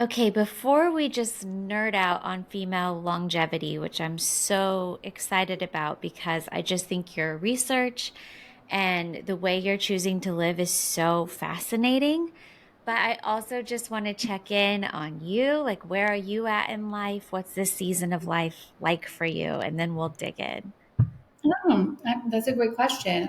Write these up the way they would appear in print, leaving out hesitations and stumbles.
Okay, before we just nerd out on female longevity, which I'm so excited about because I just think your research and the way you're choosing to live is so fascinating. But I also just want to check in on you. Like, where are you at in life? What's this season of life like for you? And then we'll dig in. That's a great question.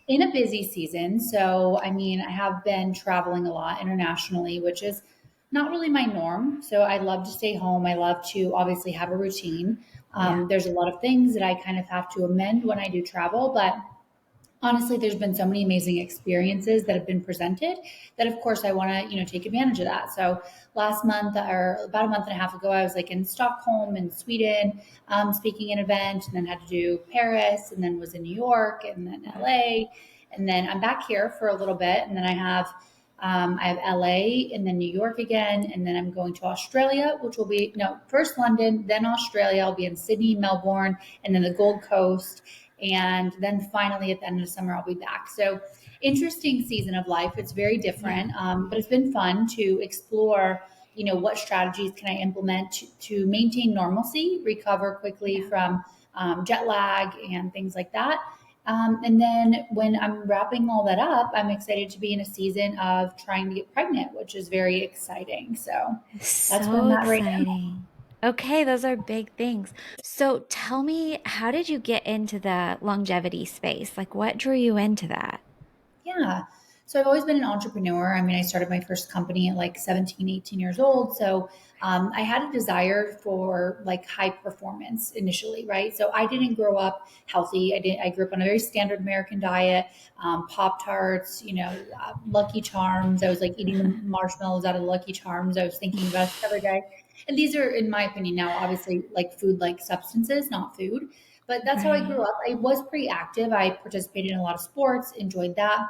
In a busy season, so I mean, I have been traveling a lot internationally, which is not really my norm. So I love to stay home. I love to obviously have a routine. Yeah. There's a lot of things that I kind of have to amend when I do travel, but honestly, there's been so many amazing experiences that have been presented that of course I want to take advantage of that. So last month, or about a month and a half ago, I was like in Stockholm and Sweden, speaking an event, and then had to do Paris, and then was in New York, and then LA, and then I'm back here for a little bit, and then I have LA, and then New York again, and then I'm going to Australia, which will be no, first London, then Australia. I'll be in Sydney, Melbourne, and then the Gold Coast, and then finally at the end of the summer I'll be back. So interesting season of life. It's very Yeah. different, but it's been fun to explore. What strategies can I implement to maintain normalcy, recover quickly Yeah. from jet lag and things like that. And then when I'm wrapping all that up, I'm excited to be in a season of trying to get pregnant, which is very exciting. So that's where So I'm at right now. exciting. Okay, those are big things. So tell me, how did you get into the longevity space? Like, what drew you into that? Yeah. So I've always been an entrepreneur. I mean, I started my first company at like 17, 18 years old. So I had a desire for like high performance initially, right? So I didn't grow up healthy. I grew up on a very standard American diet, Pop Tarts, Lucky Charms. I was like eating the marshmallows out of the Lucky Charms. I was thinking about it every day. And these are, in my opinion, now obviously like food like substances, not food. But that's how I grew Right. up. I was pretty active. I participated in a lot of sports, enjoyed that.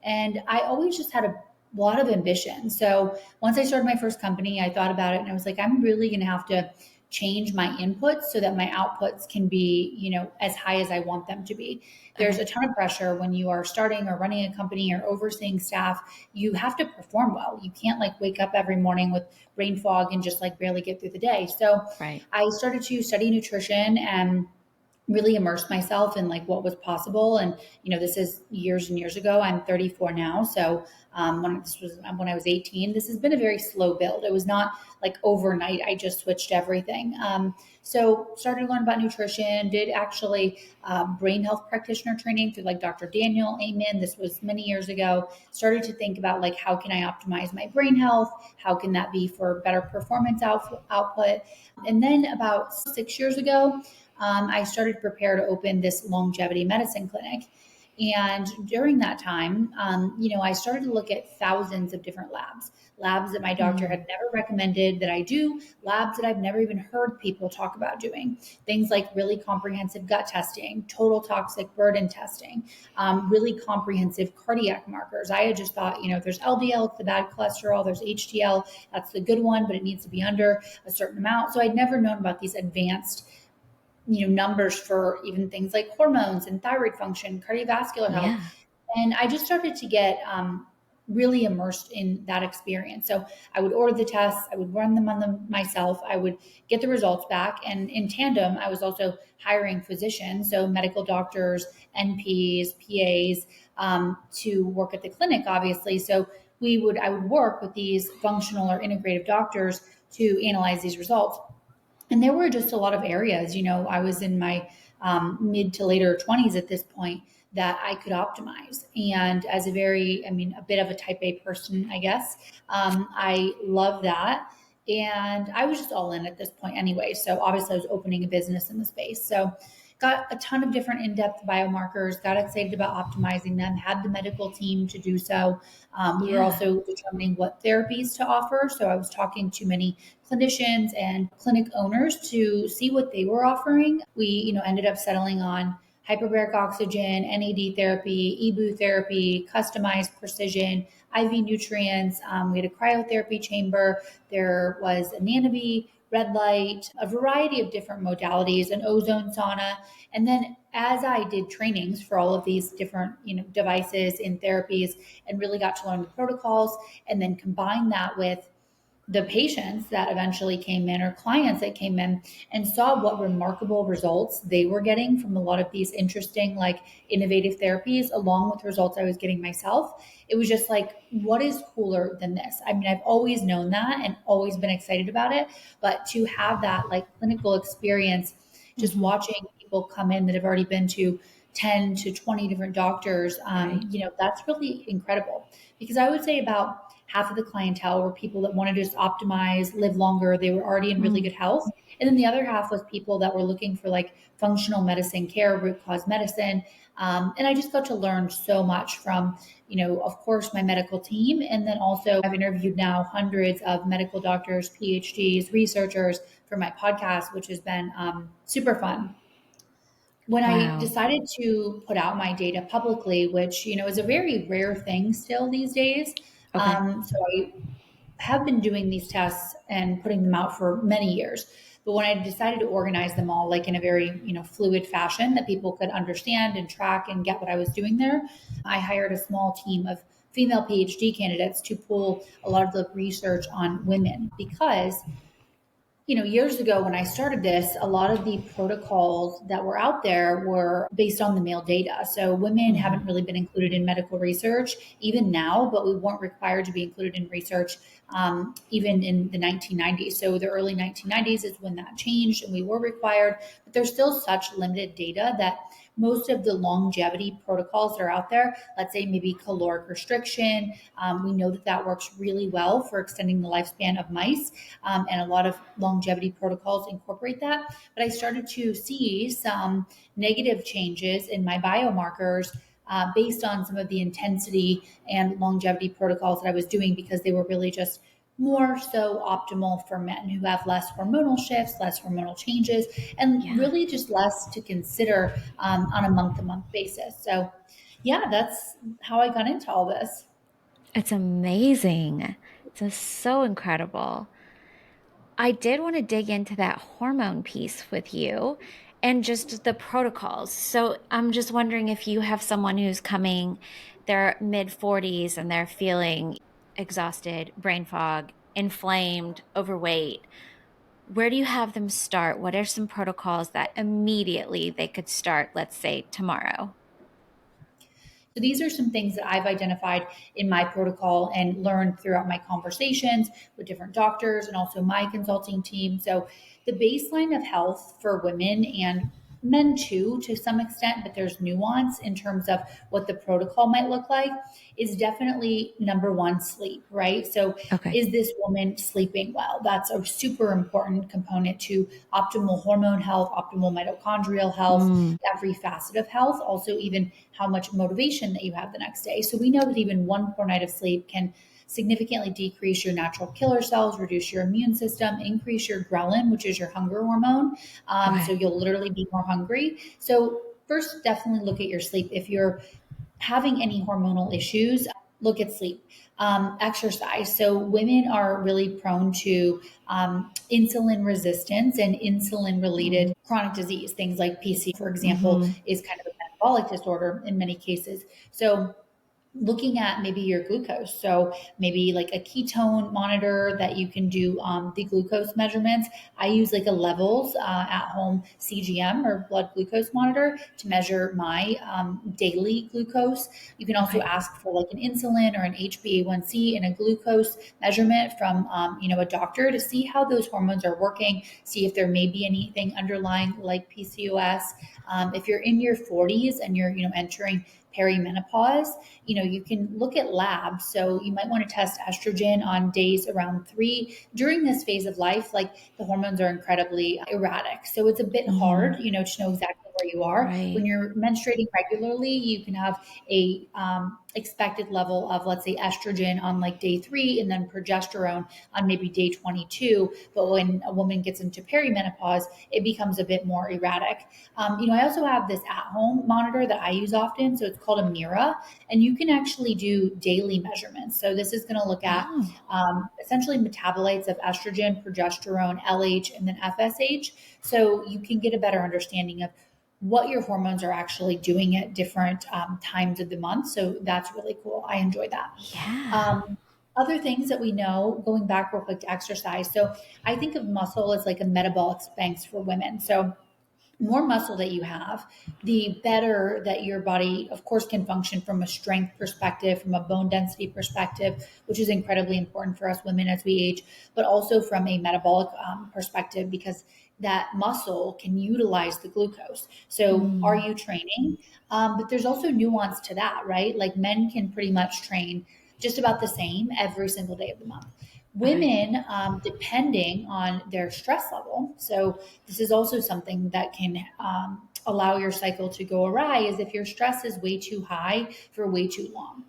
And I always just had a lot of ambition. So once I started my first company, I thought about it and I was like, I'm really going to have to change my inputs so that my outputs can be, as high as I want them to be. There's a Okay. ton of pressure when you are starting or running a company or overseeing staff. You have to perform well. You can't like wake up every morning with brain fog and just like barely get through the day. So Right. I started to study nutrition and really immersed myself in like what was possible. And this is years and years ago. I'm 34 now. So when I was 18. This has been a very slow build. It was not like overnight I just switched everything. So started to learn about nutrition, did actually brain health practitioner training through like Dr. Daniel Amen. This was many years ago. Started to think about like how can I optimize my brain health, how can that be for better performance output. And then about 6 years ago, I started to prepare to open this longevity medicine clinic. And during that time, I started to look at thousands of different labs that my doctor Mm. had never recommended that I do, labs that I've never even heard people talk about doing. Things like really comprehensive gut testing, total toxic burden testing, really comprehensive cardiac markers. I had just thought, there's LDL, it's the bad cholesterol, there's HDL, that's the good one, but it needs to be under a certain amount. So I'd never known about these advanced numbers for even things like hormones and thyroid function, cardiovascular health. Yeah. And I just started to get really immersed in that experience. So I would order the tests, I would run them on them myself, I would get the results back. And in tandem, I was also hiring physicians, so medical doctors, NPs, PAs, to work at the clinic, obviously. So I would work with these functional or integrative doctors to analyze these results. And there were just a lot of areas, I was in my mid to later 20s at this point that I could optimize. And as a bit of a type A person, I guess, I love that. And I was just all in at this point anyway. So obviously, I was opening a business in the space. So got a ton of different in-depth biomarkers, got excited about optimizing them, had the medical team to do so. We were Yeah. also determining what therapies to offer. So I was talking to many clinicians and clinic owners to see what they were offering. We, ended up settling on hyperbaric oxygen, NAD therapy, EBU therapy, customized precision, IV nutrients. We had a cryotherapy chamber. There was a Nanovi, red light, a variety of different modalities, an ozone sauna. And then as I did trainings for all of these different, devices and therapies and really got to learn the protocols and then combine that with the patients that eventually came in or clients that came in and saw what remarkable results they were getting from a lot of these interesting, like innovative therapies, along with results I was getting myself, it was just like, what is cooler than this? I mean, I've always known that and always been excited about it, but to have that like clinical experience, just Hmm. watching people come in that have already been to 10 to 20 different doctors, Right. that's really incredible, because I would say about half of the clientele were people that wanted to just optimize, live longer. They were already in really Mm. good health. And then the other half was people that were looking for like functional medicine care, root cause medicine. And I just got to learn so much from, of course, my medical team. And then also, I've interviewed now hundreds of medical doctors, PhDs, researchers for my podcast, which has been super fun. When I Wow. decided to put out my data publicly, which, is a very rare thing still these days. Okay. So I have been doing these tests and putting them out for many years. But when I decided to organize them all like in a very, fluid fashion that people could understand and track and get what I was doing there, I hired a small team of female PhD candidates to pull a lot of the research on women, because years ago when I started this, a lot of the protocols that were out there were based on the male data. So women Hmm. haven't really been included in medical research even now, but we weren't required to be included in research even in the 1990s. So the early 1990s is when that changed and we were required, but there's still such limited data that most of the longevity protocols that are out there, let's say maybe caloric restriction, we know that that works really well for extending the lifespan of mice, and a lot of longevity protocols incorporate that. But I started to see some negative changes in my biomarkers based on some of the intensity and longevity protocols that I was doing, because they were really just more so optimal for men who have less hormonal shifts, less hormonal changes, and Yeah. really just less to consider on a month to month basis. So, yeah, that's how I got into all this. It's amazing. It's just so incredible. I did want to dig into that hormone piece with you and just the protocols. So I'm just wondering if you have someone who's coming, their mid 40s and they're feeling exhausted, brain fog, inflamed, overweight. Where do you have them start? What are some protocols that immediately they could start, let's say tomorrow? So these are some things that I've identified in my protocol and learned throughout my conversations with different doctors and also my consulting team. So the baseline of health for women and men too, to some extent, but there's nuance in terms of what the protocol might look like, is definitely number one, sleep, right? So Okay. is this woman sleeping well? That's a super important component to optimal hormone health, optimal mitochondrial health, Mm, every facet of health, also even how much motivation that you have the next day. So we know that even one poor night of sleep can significantly decrease your natural killer cells, reduce your immune system, increase your ghrelin, which is your hunger hormone. So okay. you'll literally be more hungry. So first, definitely look at your sleep. If you're having any hormonal issues, look at sleep. Exercise. So women are really prone to insulin resistance and insulin related chronic disease. Things like PC, for example, Mm-hmm. is kind of a metabolic disorder in many cases. So looking at maybe your glucose. So maybe like a ketone monitor that you can do the glucose measurements. I use like a levels at home CGM or blood glucose monitor to measure my daily glucose. You can also Okay. ask for like an insulin or an HbA1c and a glucose measurement from a doctor to see how those hormones are working, see if there may be anything underlying like PCOS. If you're in your 40s and you're entering perimenopause, you can look at labs. So you might want to test estrogen on days around 3. During this phase of life, like the hormones are incredibly erratic. So it's a bit Mm-hmm. hard, to know exactly where you are. When Right. you're menstruating regularly, you can have a expected level of, let's say, estrogen on like day 3 and then progesterone on maybe day 22. But when a woman gets into perimenopause, it becomes a bit more erratic. I also have this at home monitor that I use often. So it's called a Mira, and you can actually do daily measurements. So this is going to look at Oh. essentially metabolites of estrogen, progesterone, LH, and then FSH. So you can get a better understanding of what your hormones are actually doing at different times of the month. So that's really cool. I enjoy that. Yeah. Um, Other things that we know, going back real quick to exercise. So I think of muscle as like a metabolic banks for women. So more muscle that you have, the better that your body, of course, can function from a strength perspective, from a bone density perspective, which is incredibly important for us women as we age, but also from a metabolic perspective, because that muscle can utilize the glucose. So, are Mm, you training? But there's also nuance to that, right? Like men can pretty much train just about the same every single day of the month. okay. Women, depending on their stress level, so this is also something that can allow your cycle to go awry, is if your stress is way too high for way too long.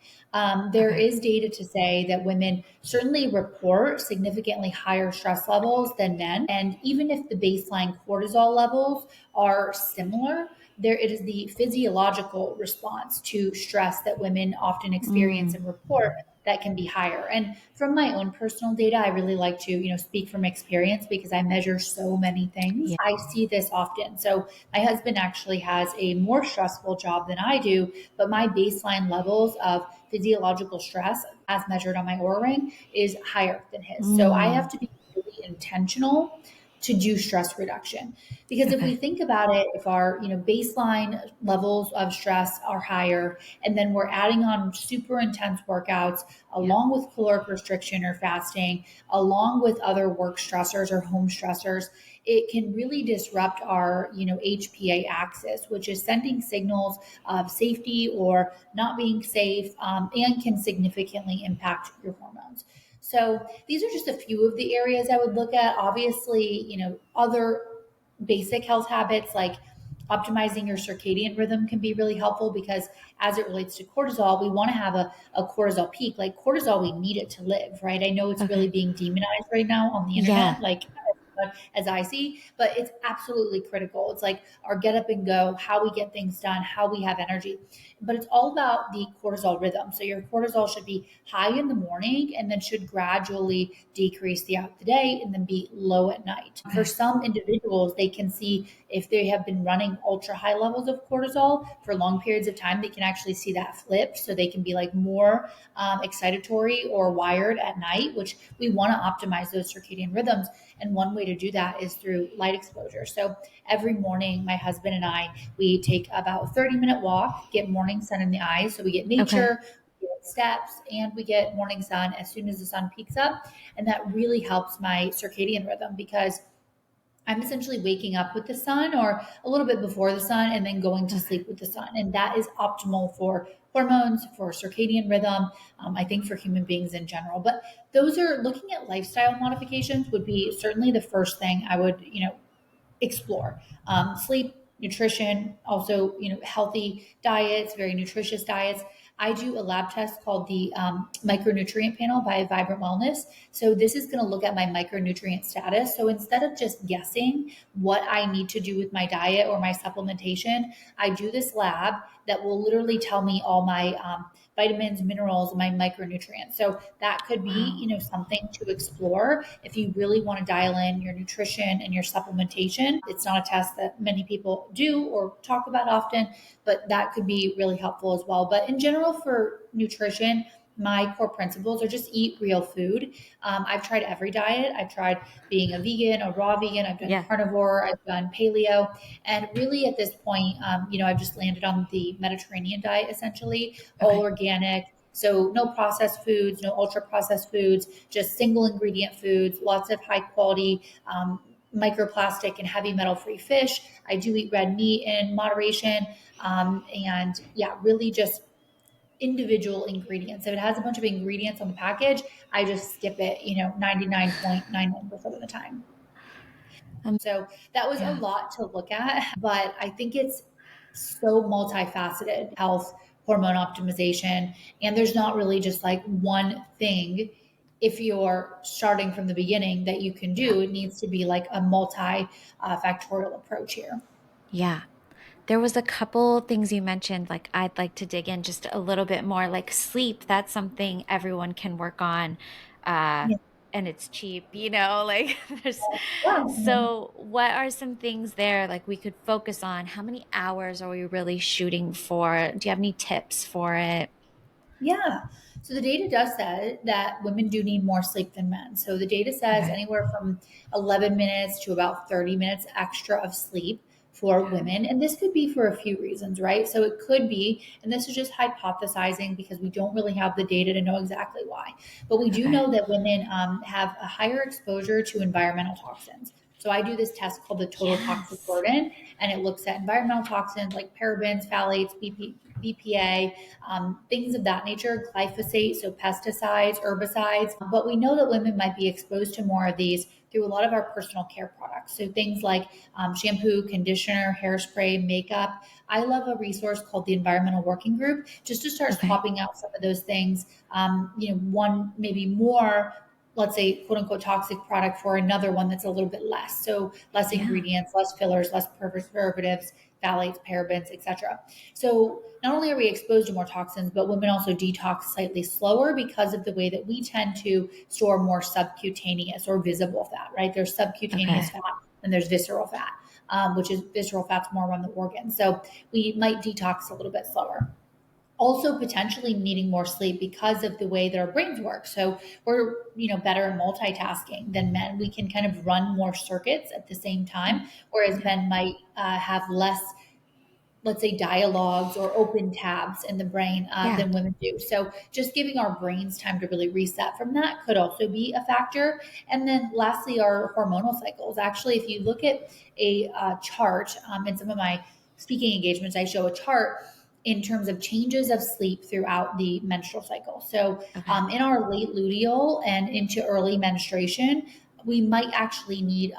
There Okay. is data to say that women certainly report significantly higher stress levels than men. And even if the baseline cortisol levels are similar, there it is the physiological response to stress that women often experience Mm, and report that can be higher. And from my own personal data, I really like to, speak from experience because I measure so many things. yeah. I see this often. So my husband actually has a more stressful job than I do, but my baseline levels of physiological stress as measured on my Oura ring is higher than his. So I have Mm, to be really intentional to do stress reduction, because if we okay. think about it, if our baseline levels of stress are higher, and then we're adding on super intense workouts Yeah. along with caloric restriction or fasting, along with other work stressors or home stressors, it can really disrupt our HPA axis, which is sending signals of safety or not being safe, and can significantly impact your hormones. So these are just a few of the areas I would look at. Obviously, other basic health habits like optimizing your circadian rhythm can be really helpful, because as it relates to cortisol, we want to have a cortisol peak. Like cortisol, we need it to live, right? I know it's really Okay. being demonized right now on the Yeah. internet, like as I see, but it's absolutely critical. It's like our get up and go, how we get things done, how we have energy. But it's all about the cortisol rhythm. So your cortisol should be high in the morning and then should gradually decrease throughout the day and then be low at night. For Okay. some individuals, they can see if they have been running ultra high levels of cortisol for long periods of time, they can actually see that flip. So they can be like more excitatory or wired at night, which we want to optimize those circadian rhythms. And one way to do that is through light exposure. So every morning, my husband and I, we take about a 30-minute walk, get morning sun in the eyes. So we get Okay. nature, we get steps, and we get morning sun as soon as the sun peaks up. And that really helps my circadian rhythm, because I'm essentially waking up with the sun or a little bit before the sun and then going to Okay. sleep with the sun. And that is optimal for hormones, for circadian rhythm, I think for human beings in general. But those are looking at lifestyle modifications would be certainly the first thing I would, explore. Sleep, nutrition, also healthy diets, very nutritious diets. I do a lab test called the micronutrient panel by Vibrant Wellness. So this is going to look at my micronutrient status. So instead of just guessing what I need to do with my diet or my supplementation, I do this lab that will literally tell me all my vitamins, minerals, my micronutrients. So that could be, Wow. something to explore if you really want to dial in your nutrition and your supplementation. It's not a test that many people do or talk about often, but that could be really helpful as well. But in general, for nutrition, my core principles are just eat real food. I've tried every diet. I've tried being a vegan, a raw vegan. I've done Yeah. carnivore. I've done paleo. And really at this point, I've just landed on the Mediterranean diet, essentially, all Okay. organic. So no processed foods, no ultra processed foods, just single ingredient foods, lots of high quality microplastic and heavy metal free fish. I do eat red meat in moderation. And yeah, really just individual ingredients. If it has a bunch of ingredients on the package, I just skip it, 99.99% of the time. Um, So that was a yeah. lot to look at, but I think it's so multifaceted: health, hormone optimization. And there's not really just like one thing, if you're starting from the beginning, that you can Yeah. do. It needs to be like a multi factorial approach here. Yeah. There was a couple things you mentioned, like I'd like to dig in just a little bit more, like sleep. That's something everyone can work on. Uh, Yeah. and it's cheap, like there's, Yeah. so what are some things there like we could focus on? How many hours are we really shooting for? Do you have any tips for it? Yeah. So the data does say that women do need more sleep than men. So the data says Okay. anywhere from 11 minutes to about 30 minutes extra of sleep for Okay. women. And this could be for a few reasons, right? So it could be, and this is just hypothesizing because we don't really have the data to know exactly why, but we do Okay. know that women have a higher exposure to environmental toxins. So I do this test called the total toxic Yes. burden, and it looks at environmental toxins like parabens, phthalates, BPA, things of that nature, glyphosate, so pesticides, herbicides. But we know that women might be exposed to more of these through a lot of our personal care products. So things like shampoo, conditioner, hairspray, makeup. I love a resource called the Environmental Working Group just to start Okay. swapping out some of those things. One maybe more, let's say, quote unquote toxic product for another one that's a little bit less. So less Yeah. ingredients, less fillers, less preservatives, phthalates, parabens, etc. So not only are we exposed to more toxins, but women also detox slightly slower because of the way that we tend to store more subcutaneous or visible fat, right? There's subcutaneous Okay. fat and there's visceral fat, which is visceral fat's more around the organs. So we might detox a little bit slower. Also potentially needing more sleep because of the way that our brains work. So we're, better at multitasking than men. We can kind of run more circuits at the same Mm. time, whereas Okay. men might have less, let's say, dialogues or open tabs in the brain Yeah. than women do. So just giving our brains time to really reset from that could also be a factor. And then lastly, our hormonal cycles. Actually, if you look at a chart in some of my speaking engagements, I show a chart in terms of changes of sleep throughout the menstrual cycle. So Okay. in our late luteal and into early menstruation, we might actually need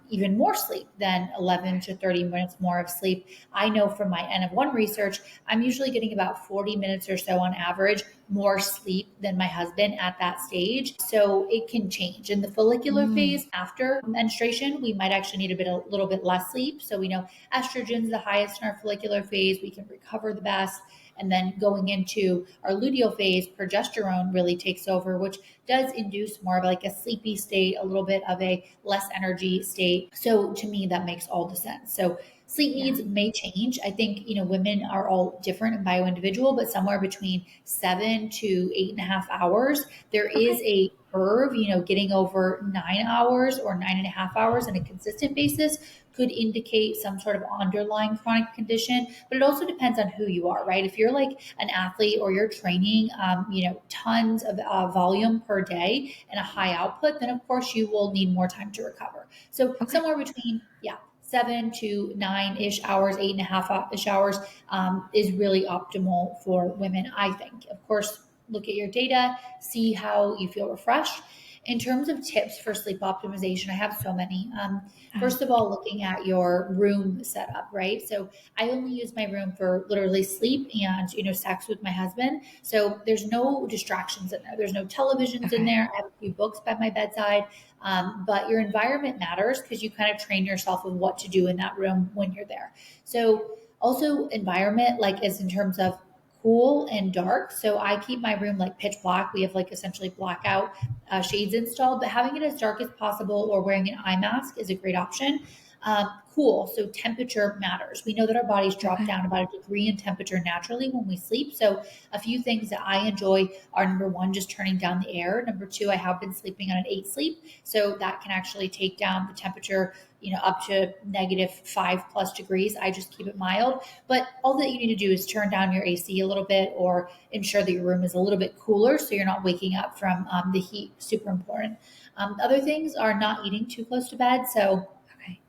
even more sleep than 11 Okay. to 30 minutes more of sleep. I know from my N of 1 research, I'm usually getting about 40 minutes or so on average more sleep than my husband at that stage. So it can change. In the follicular Mm. phase after menstruation, we might actually need a little bit less sleep. So we know estrogen's the highest in our follicular phase, we can recover the best. And then going into our luteal phase, progesterone really takes over, which does induce more of like a sleepy state, a little bit of a less energy state. So to me, that makes all the sense. So sleep Yeah. needs may change. I think, women are all different and bio individual, but somewhere between 7 to 8.5 hours. There is Okay. a curve, getting over 9 hours or 9.5 hours on a consistent basis could indicate some sort of underlying chronic condition, but it also depends on who you are, right? If you're like an athlete or you're training, tons of volume per day and a high output, then of course you will need more time to recover. So Okay. somewhere between, yeah, 7 to 9 ish hours, 8.5 ish hours is really optimal for women, I think. Of course, look at your data, see how you feel refreshed. In terms of tips for sleep optimization, I have so many. Uh, First of all, looking at your room setup, right? So I only use my room for literally sleep and, sex with my husband. So there's no distractions in there. There's no televisions in okay. there. I have a few books by my bedside. But your environment matters because you kind of train yourself of what to do in that room when you're there. So also environment, like is in terms of cool and dark. So I keep my room like pitch black. We have like essentially blackout shades installed, but having it as dark as possible or wearing an eye mask is a great option. Cool. So temperature matters. We know that our bodies drop Okay. down about a degree in temperature naturally when we sleep. So a few things that I enjoy are number one, just turning down the air. Number two, I have been sleeping on an 8 sleep. So that can actually take down the temperature, up to -5+ degrees. I just keep it mild. But all that you need to do is turn down your AC a little bit or ensure that your room is a little bit cooler so you're not waking up from the heat. Super important. Other things are not eating too close to bed. So Okay.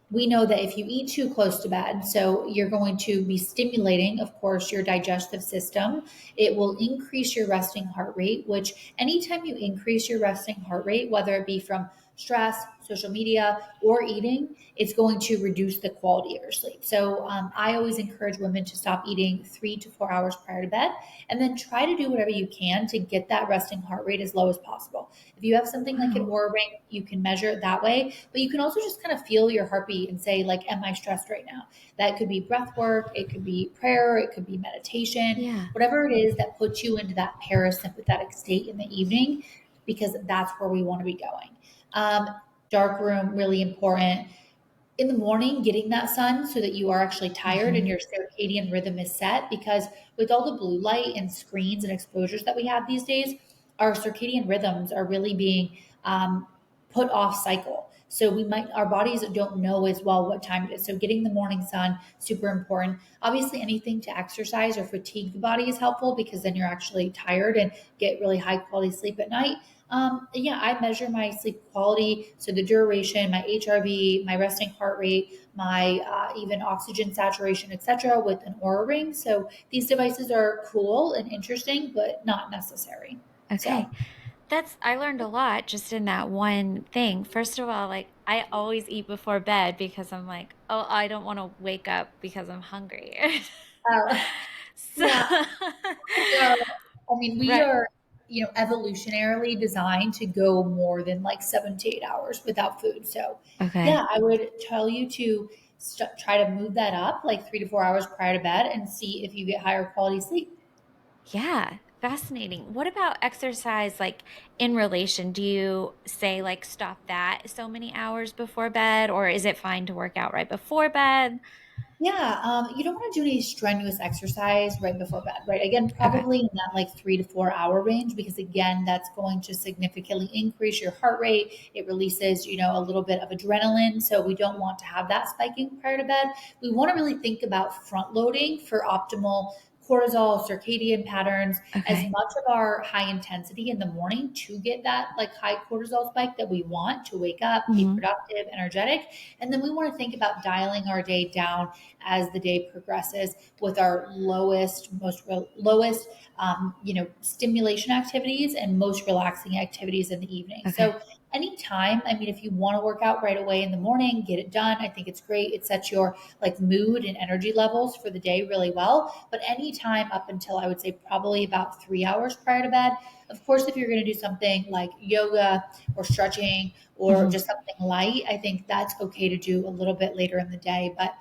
we know that if you eat too close to bed, so you're going to be stimulating, of course, your digestive system. It will increase your resting heart rate, which anytime you increase your resting heart rate, whether it be from stress, social media, or eating, it's going to reduce the quality of your sleep. So I always encourage women to stop eating 3 to 4 hours prior to bed and then try to do whatever you can to get that resting heart rate as low as possible. If you have something like an Wow. Oura ring, you can measure it that way, but you can also just kind of feel your heartbeat and say, like, am I stressed right now? That could be breath work, it could be prayer, it could be meditation, Yeah. whatever it is that puts you into that parasympathetic state in the evening, because that's where we want to be going. Um, Dark room, really important. in the morning, getting that sun so that you are actually tired and Hmm. your circadian rhythm is set, because with all the blue light and screens and exposures that we have these days, our circadian rhythms are really being put off cycle. So our bodies don't know as well what time it is. So getting the morning sun, super important. Obviously, anything to exercise or fatigue the body is helpful, because then you're actually tired and get really high quality sleep at night. Yeah, I measure my sleep quality. So the duration, my HRV, my resting heart rate, my even oxygen saturation, etc., with an Aura ring. So these devices are cool and interesting, but not necessary. Okay. So I learned a lot just in that one thing. First of all, like I always eat before bed because I'm like, oh, I don't want to wake up because I'm hungry. uh, So, yeah, we are, I mean, we right. are, evolutionarily designed to go more than like 7 to 8 hours without food. So, Okay. yeah, I would tell you to try to move that up like 3 to 4 hours prior to bed and see if you get higher quality sleep. Yeah. Fascinating. What about exercise like in relation? Do you say like stop that so many hours before bed, or is it fine to work out right before bed? Yeah, you don't want to do any strenuous exercise right before bed, right? Again, Okay. probably in that like 3 to 4 hour range, because again, that's going to significantly increase your heart rate. It releases, a little bit of adrenaline. So we don't want to have that spiking prior to bed. We want to really think about front loading for optimal cortisol, circadian patterns, as Okay. much of our high intensity in the morning to get that like high cortisol spike that we want to wake up, be Hmm. productive, energetic. And then we want to think about dialing our day down as the day progresses with our lowest stimulation activities and most relaxing activities in the evening. Okay. So anytime, I mean, if you want to work out right away in the morning, get it done. I think it's great. It sets your like mood and energy levels for the day really well. But anytime up until, I would say, probably about 3 hours prior to bed. Of course, if you're going to do something like yoga or stretching or Hmm. just something light, I think that's okay to do a little bit later in the day. But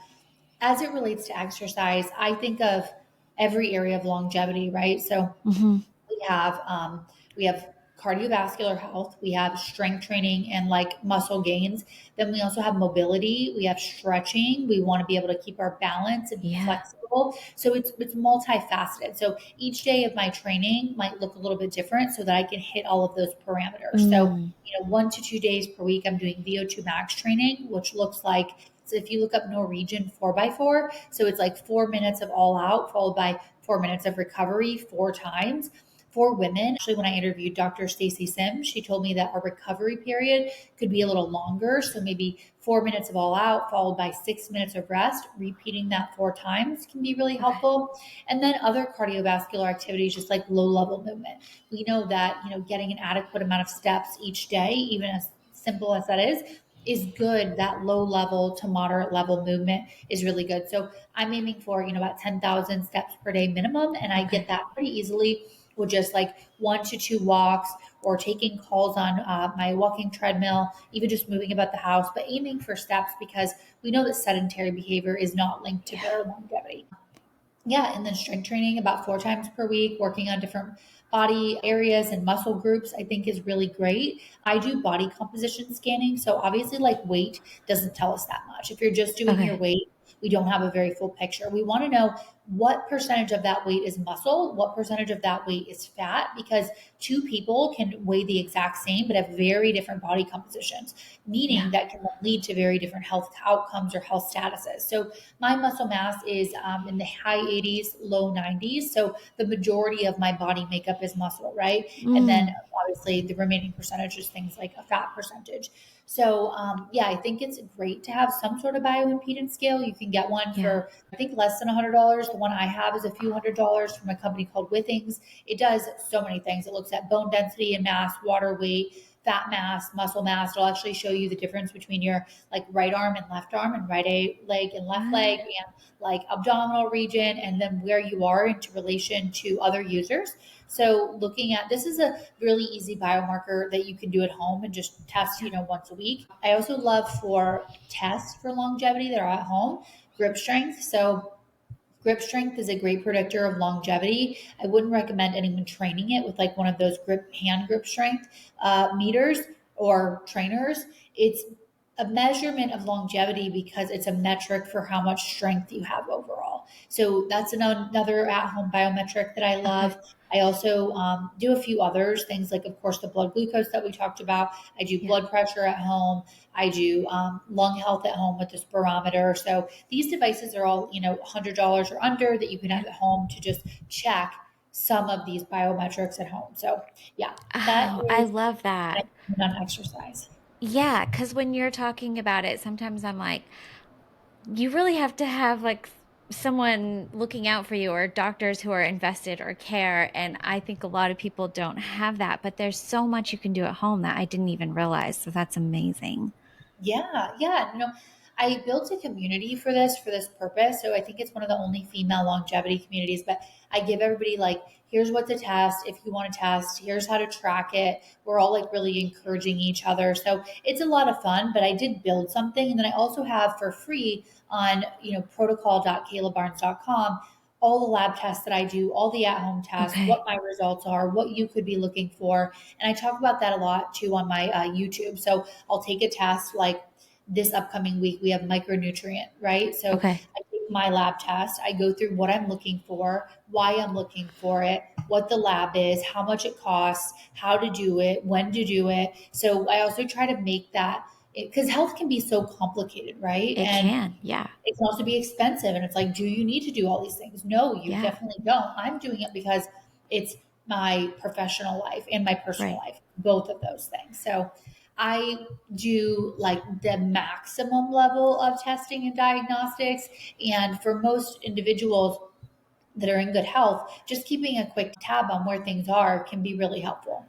as it relates to exercise, I think of every area of longevity, right? So Hmm. we have cardiovascular health, we have strength training and like muscle gains. Then we also have mobility, we have stretching. We want to be able to keep our balance and be Yeah. flexible. So it's multifaceted. So each day of my training might look a little bit different so that I can hit all of those parameters. So, Mm. 1 to 2 days per week, I'm doing VO2 max training, which looks like, so if you look up Norwegian 4x4, so it's like 4 minutes of all out followed by 4 minutes of recovery 4 times. For women, actually, when I interviewed Dr. Stacy Sims, she told me that our recovery period could be a little longer. So maybe 4 minutes of all out, followed by 6 minutes of rest. Repeating that 4 times can be really Okay. helpful. And then other cardiovascular activities, just like low level movement. We know that, getting an adequate amount of steps each day, even as simple as that is good. That low level to moderate level movement is really good. So I'm aiming for, about 10,000 steps per day minimum. And I get Okay. that pretty easily with just like 1 to 2 walks or taking calls on my walking treadmill, even just moving about the house, but aiming for steps, because we know that sedentary behavior is not linked to Yeah. better longevity. Yeah, and then strength training about 4 times per week, working on different body areas and muscle groups, I think is really great. I do body composition scanning. So obviously, like weight doesn't tell us that much. If you're just doing your Okay. weight, we don't have a very full picture. We want to know what percentage of that weight is muscle, what percentage of that weight is fat, because two people can weigh the exact same but have very different body compositions, meaning Yeah. that can lead to very different health outcomes or health statuses. So my muscle mass is in the high 80s, low 90s. So the majority of my body makeup is muscle, right? And then Mm. obviously the remaining percentage is things like a fat percentage. So yeah, I think it's great to have some sort of bioimpedance scale. You can get one Yeah. for, I think, less than $100. The one I have is a few $100s from a company called Withings. It does so many things. It looks at bone density and mass, water weight, fat mass, muscle mass. It'll actually show you the difference between your like right arm and left arm, and leg and left leg, What? and like abdominal region, and then where you are into relation to other users. So looking at this is a really easy biomarker that you can do at home and just test, Yeah. once a week. I also love for tests for longevity that are at home, grip strength. So grip strength is a great predictor of longevity. I wouldn't recommend anyone training it with like one of those hand grip strength meters or trainers. It's a measurement of longevity because it's a metric for how much strength you have overall. So that's another at-home biometric that I love. Okay. I also do a few others, things like, of course, the blood glucose that we talked about. I do Yeah. blood pressure at home. I do lung health at home with this barometer. So these devices are all, $100 or under that you can Yeah. have at home to just check some of these biometrics at home. So yeah, that Oh, I is love my that. opinion on exercise. Yeah, because when you're talking about it, sometimes I'm like, you really have to have like someone looking out for you or doctors who are invested or care. And I think a lot of people don't have that, but there's so much you can do at home that I didn't even realize. So that's amazing. Yeah, yeah. I built a community for this purpose. So I think it's one of the only female longevity communities. But I give everybody like, here's what to test. If you want to test, here's how to track it. We're all like really encouraging each other. So it's a lot of fun. But I did build something, and then I also have for free on protocol.kaylabarnes.com all the lab tests that I do, all the at-home tests, what Okay. my results are, what you could be looking for, and I talk about that a lot too on my YouTube. So I'll take a test like this upcoming week, we have micronutrient, right? So Okay. I take my lab test, I go through what I'm looking for, why I'm looking for it, what the lab is, how much it costs, how to do it, when to do it. So I also try to make that because health can be so complicated, right? It And can. Yeah. it can also be expensive. And it's like, do you need to do all these things? No, you Yeah. definitely don't. I'm doing it because it's my professional life and my personal Right. life, both of those things. So I do like the maximum level of testing and diagnostics. And for most individuals that are in good health, just keeping a quick tab on where things are can be really helpful.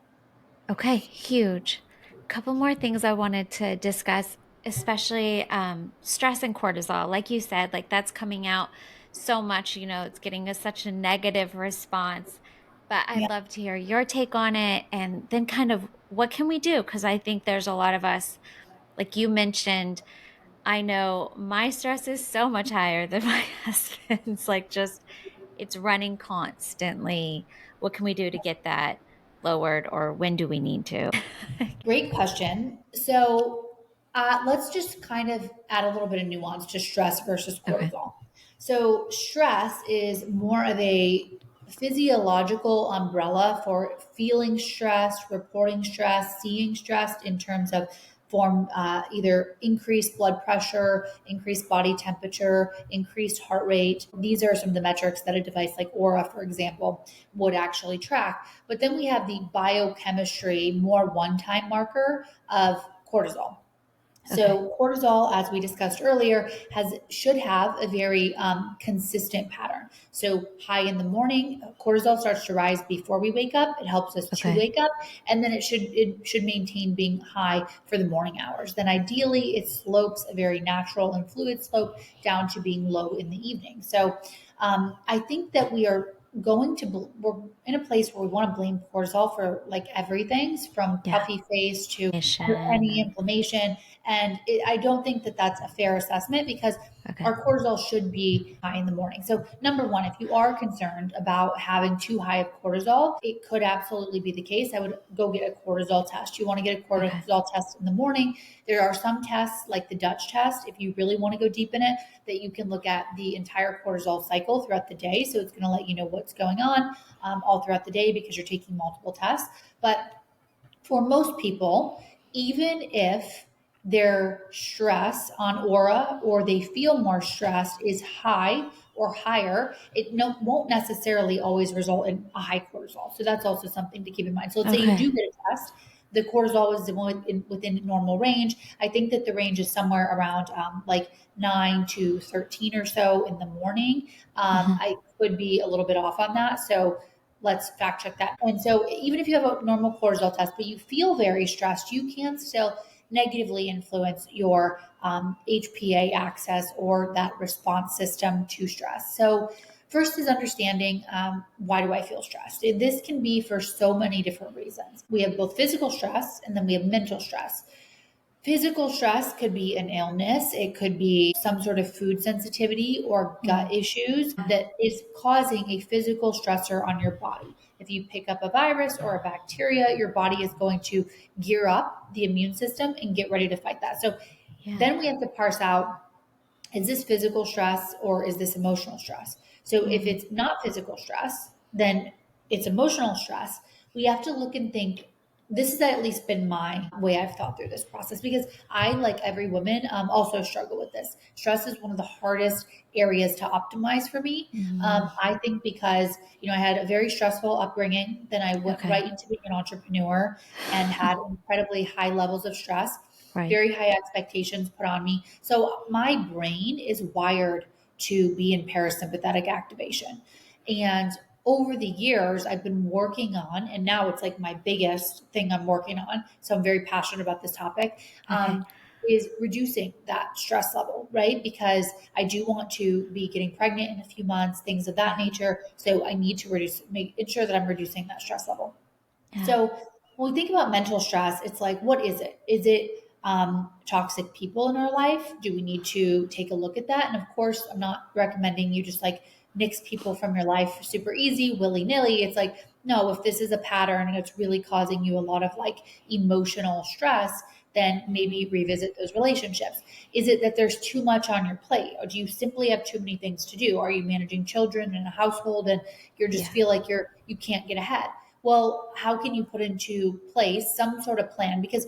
Okay. Huge. Couple more things I wanted to discuss, especially stress and cortisol. Like you said, like that's coming out so much, it's getting such a negative response. But Yeah. I'd love to hear your take on it and then kind of what can we do? Because I think there's a lot of us, like you mentioned, I know my stress is so much higher than my husband's, like just it's running constantly. What can we do to get that lowered, or when do we need to? Great question. So let's just kind of add a little bit of nuance to stress versus Okay. cortisol. So, stress is more of a physiological umbrella for feeling stressed, reporting stress, seeing stress in terms of form either increased blood pressure, increased body temperature, increased heart rate. These are some of the metrics that a device like Aura, for example, would actually track. But then we have the biochemistry, more one time marker of cortisol. Okay. So cortisol, as we discussed earlier, should have a very consistent pattern. So high in the morning, cortisol starts to rise before we wake up. It helps us to Okay. wake up, and then it should maintain being high for the morning hours. Then ideally, it slopes a very natural and fluid slope down to being low in the evening. So I think that we're in a place where we want to blame cortisol for like everything from Yeah. puffy face to Mission any and inflammation. And I don't think that that's a fair assessment because okay. our cortisol should be high in the morning. So, number one, if you are concerned about having too high of cortisol, it could absolutely be the case. I would go get a cortisol test. You want to get a Okay. cortisol test in the morning. There are some tests like the Dutch test, if you really want to go deep in it, that you can look at the entire cortisol cycle throughout the day. So, it's going to let you know what's going on all throughout the day because you're taking multiple tests. But for most people, even if their stress on aura or they feel more stressed is high or higher, it won't necessarily always result in a high cortisol. So that's also something to keep in mind. So let's say you do Okay. get a test, the cortisol is within normal range. I think that the range is somewhere around like 9 to 13 or so in the morning. Hmm. I could be a little bit off on that. So let's fact check that. And so, even if you have a normal cortisol test, but you feel very stressed, you can still negatively influence your HPA access or that response system to stress. So, first is understanding why do I feel stressed? This can be for so many different reasons. We have both physical stress and then we have mental stress. Physical stress could be an illness. It could be some sort of food sensitivity or gut Mm. issues that is causing a physical stressor on your body. If you pick up a virus or a bacteria, your body is going to gear up the immune system and get ready to fight that. So Yeah. Then we have to parse out, is this physical stress or is this emotional stress? So if Mm. it's not physical stress, then it's emotional stress. We have to look and think. This has at least been my way I've thought through this process, because I, like every woman, also struggle with this. Stress is one of the hardest areas to optimize for me. Mm. I think because, I had a very stressful upbringing. Then I went right Okay. into being an entrepreneur and had incredibly high levels of stress, Right. very high expectations put on me. So my brain is wired to be in parasympathetic activation. And over the years, I've been working on, and now it's like my biggest thing I'm working on. So I'm very passionate about this topic. Okay. Is reducing that stress level, right? Because I do want to be getting pregnant in a few months, things of that Yeah. nature. So I need to make ensure that I'm reducing that stress level. Yeah. So when we think about mental stress, it's like, what is it? Is it toxic people in our life? Do we need to take a look at that? And of course, I'm not recommending you just like nix people from your life super easy, willy nilly. It's like, no, if this is a pattern and it's really causing you a lot of like emotional stress, then maybe Mm. revisit those relationships. Is it that there's too much on your plate? Or do you simply have too many things to do? Are you managing children in a household and you just Yeah. feel like you can't get ahead? Well, how can you put into place some sort of plan? Because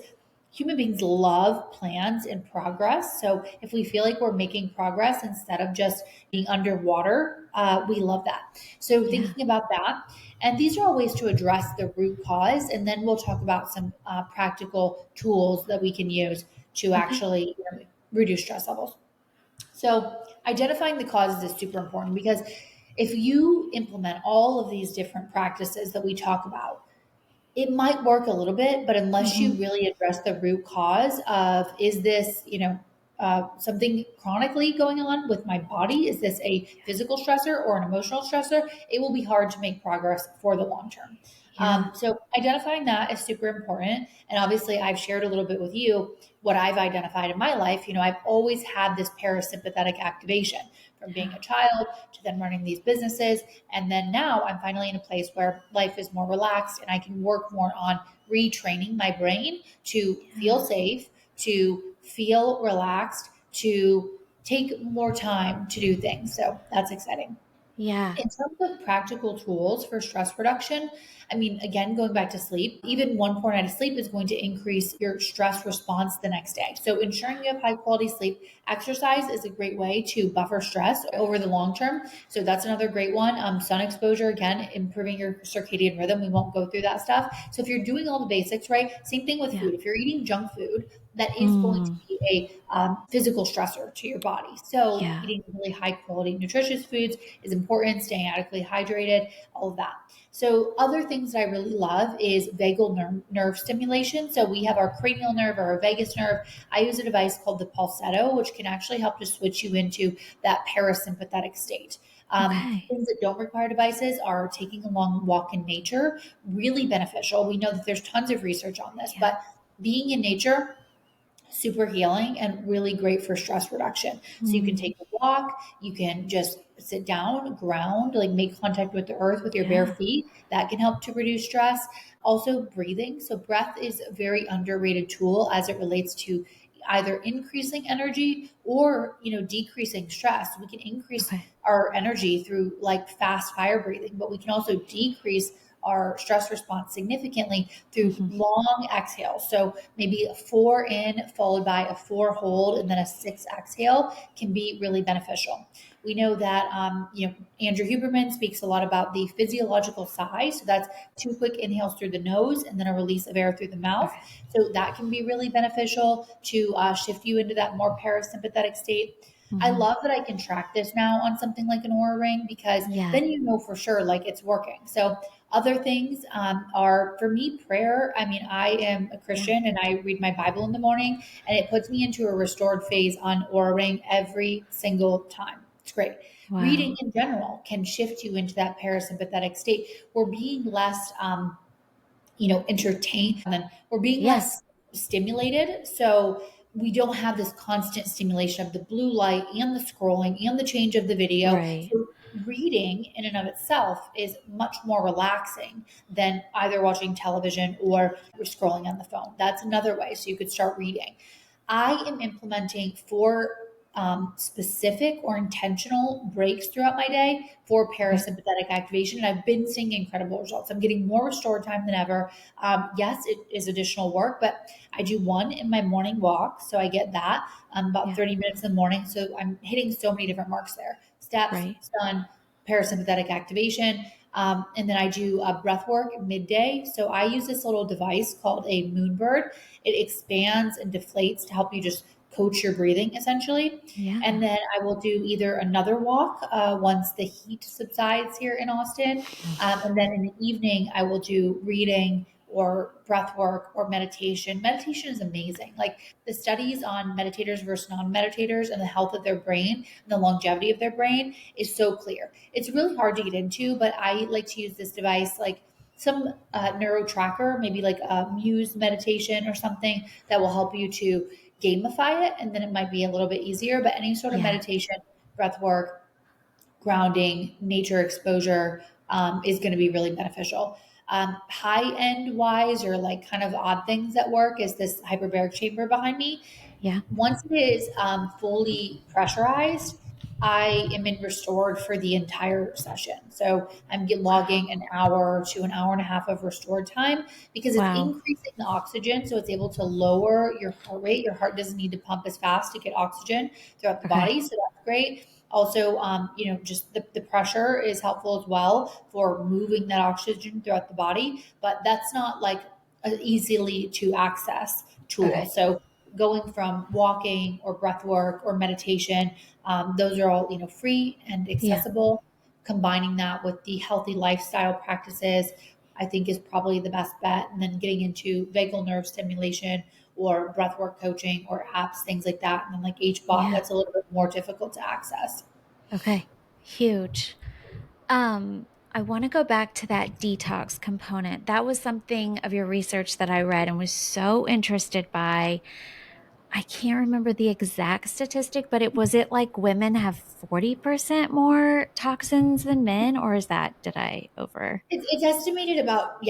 human beings love plans and progress. So if we feel like we're making progress instead of just being underwater, we love that. So Yeah. thinking about that. And these are all ways to address the root cause. And then we'll talk about some practical tools that we can use to Okay. actually reduce stress levels. So identifying the causes is super important, because if you implement all of these different practices that we talk about, it might work a little bit, but unless you Hmm. really address the root cause of, is this, something chronically going on with my body? Is this a physical stressor or an emotional stressor? It will be hard to make progress for the long term. Yeah. So identifying that is super important. And obviously, I've shared a little bit with you what I've identified in my life. I've always had this parasympathetic activation from being Yeah. a child to then running these businesses. And then now I'm finally in a place where life is more relaxed and I can work more on retraining my brain to feel Yeah. safe, to feel relaxed, to take more time to do things. So that's exciting. Yeah. In terms of practical tools for stress reduction, I mean, again, going back to sleep, even 1 poor night of sleep is going to increase your stress response the next day. So, ensuring you have high quality sleep, exercise is a great way to buffer stress over the long term. So, that's another great one. Sun exposure, again, improving your circadian rhythm. We won't go through that stuff. So, if you're doing all the basics, right? Same thing with Yeah. food. If you're eating junk food, that is going to Mm. be a physical stressor to your body. So, Yeah. eating really high quality, nutritious foods is important, staying adequately hydrated, all of that. So, other things that I really love is vagal nerve stimulation. So, we have our cranial nerve or our vagus nerve. I use a device called the pulsetto, which can actually help to switch you into that parasympathetic state. Okay. Things that don't require devices are taking a long walk in nature, really beneficial. We know that there's tons of research on this, Yeah. but being in nature, super healing and really great for stress reduction. So you can Mm. take a walk, you can just sit down, ground, like make contact with the earth with your bare Yeah. feet. That can help to reduce stress. Also, breathing. So, breath is a very underrated tool as it relates to either increasing energy or decreasing stress. We can increase Okay. our energy through like fast fire breathing, but we can also decrease our stress response significantly through Hmm. long exhales. So maybe a 4 in followed by a 4 hold and then a 6 exhale can be really beneficial. We know that Andrew Huberman speaks a lot about the physiological sigh. So that's 2 quick inhales through the nose and then a release of air through the mouth. Okay. So that can be really beneficial to shift you into that more parasympathetic state. I Hmm. love that I can track this now on something like an Aura Ring, because Yeah. then you know for sure like it's working. So other things are, for me, prayer. I mean, I am a Yeah. Christian and I read my Bible in the morning, and it puts me into a restored phase on Aura Ring every single time. It's great. Reading Wow. in general can shift you into that parasympathetic state. We're being less entertained, and we're being Yeah. less stimulated. So we don't have this constant stimulation of the blue light and the scrolling and the change of the video. Right. So reading in and of itself is much more relaxing than either watching television or scrolling on the phone. That's another way. So you could start reading. I am implementing four specific or intentional breaks throughout my day for Okay. parasympathetic activation. And I've been seeing incredible results. I'm getting more restored time than ever. Yes, it is additional work, but I do one in my morning walk. So I get that about Yeah. 30 minutes in the morning. So I'm hitting so many different marks there. Steps, Right. sun, parasympathetic activation. And then I do breath work midday. So I use this little device called a moonbird. It expands and deflates to help you just coach your breathing essentially. And Yeah. then I will do either another walk once the heat subsides here in Austin. And then in the evening, I will do reading or breath work or meditation. Meditation is amazing. Like the studies on meditators versus non meditators and the health of their brain and the longevity of their brain is so clear. It's really hard to get into, but I like to use this device like some neuro tracker, maybe like a Muse meditation or something that will help you to gamify it. And then it might be a little bit easier. But any sort of Yeah. meditation, breath work, grounding, nature exposure is going to be really beneficial. High end wise, or like kind of odd things that work, is this hyperbaric chamber behind me. Yeah. Once it is fully pressurized, I am in restored for the entire session. So logging an hour to an hour and a half of restored time because it's Wow. increasing the oxygen. So it's able to lower your heart rate. Your heart doesn't need to pump as fast to get oxygen throughout the Okay. body. So that's great. Also, just the pressure is helpful as well for moving that oxygen throughout the body. But that's not like an easily to access tool. Okay. So going from walking or breath work or meditation, those are all free and Yeah. accessible. Combining that with the healthy lifestyle practices, I think is probably the best bet. And then getting into vagal nerve stimulation or breathwork coaching or apps, things like that. And then like HBOT, Yeah. that's a little bit more difficult to access. Okay. Huge. I want to go back to that detox component. That was something of your research that I read and was so interested by. I can't remember the exact statistic, but it like women have 40% more toxins than men, or is that, did I over? It's estimated about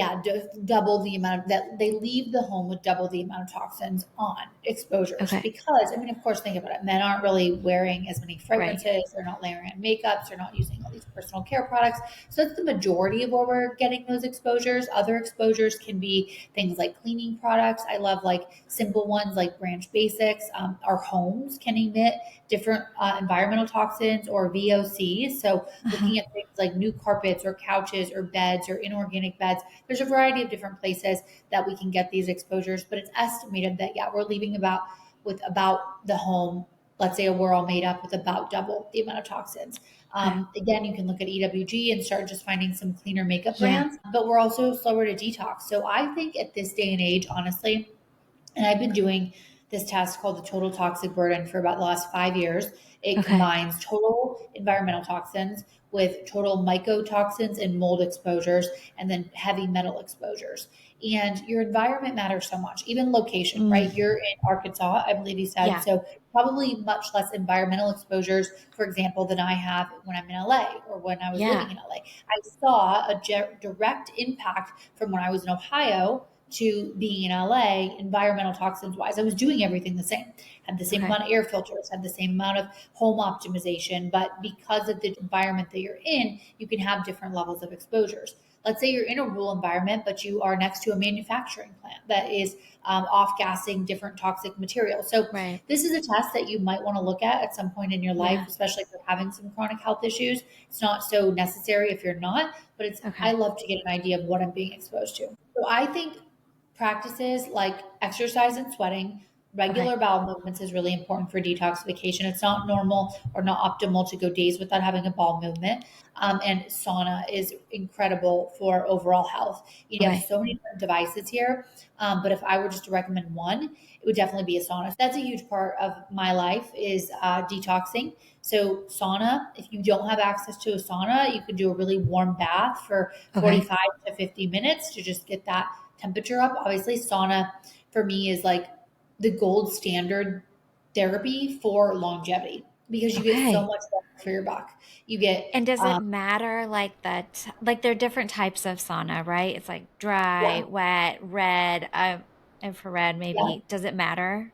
double the amount of that they leave the home with double the amount of toxins on exposures Okay. because I mean of course think about it, men aren't really wearing as many Right. fragrances, they're not layering on makeups, they're not using all these personal care products, so it's the majority of where we're getting those exposures. Other exposures can be things like cleaning products. I love like simple ones like Branch Basics. Our homes can emit different environmental toxins or VOCs, so Uh-huh. looking at things like new carpets or couches or beds or inorganic beds. There's a variety of different places that we can get these exposures, but it's estimated that we're leaving about the home. Let's say we're all made up with about double the amount of toxins. Okay. Again, you can look at EWG and start just finding some cleaner makeup Yeah. brands, but we're also slower to detox. So I think at this day and age, honestly, and I've been doing this test called the total toxic burden for about the last 5 years. It Okay. combines total environmental toxins with total mycotoxins and mold exposures, and then heavy metal exposures. And your environment matters so much, even location, Mm. right? You're in Arkansas, I believe you said. Yeah. So, probably much less environmental exposures, for example, than I have when I'm in LA or when I was living Yeah. in LA. I saw a direct impact from when I was in Ohio to being in LA, environmental toxins wise. I was doing everything the same, had the same Okay. amount of air filters, had the same amount of home optimization, but because of the environment that you're in, you can have different levels of exposures. Let's say you're in a rural environment, but you are next to a manufacturing plant that is off gassing different toxic materials. So, Right. this is a test that you might want to look at some point in your life, Yeah. especially if you're having some chronic health issues. It's not so necessary if you're not, but I Okay. love to get an idea of what I'm being exposed to. So, I think practices like exercise and sweating, Okay. regular bowel movements is really important for detoxification. It's not normal or not optimal to go days without having a bowel movement. And sauna is incredible for overall health. You have Okay. so many different devices here. But if I were just to recommend one, it would definitely be a sauna. That's a huge part of my life is detoxing. So sauna, if you don't have access to a sauna, you can do a really warm bath for Okay. 45 to 50 minutes to just get that temperature up. Obviously, sauna for me is like the gold standard therapy for longevity because you get so Okay. much better for your buck. You get, And does it matter like that? Like there are different types of sauna, right? It's like dry, yeah, wet, red, infrared, yeah. maybe. Does it matter?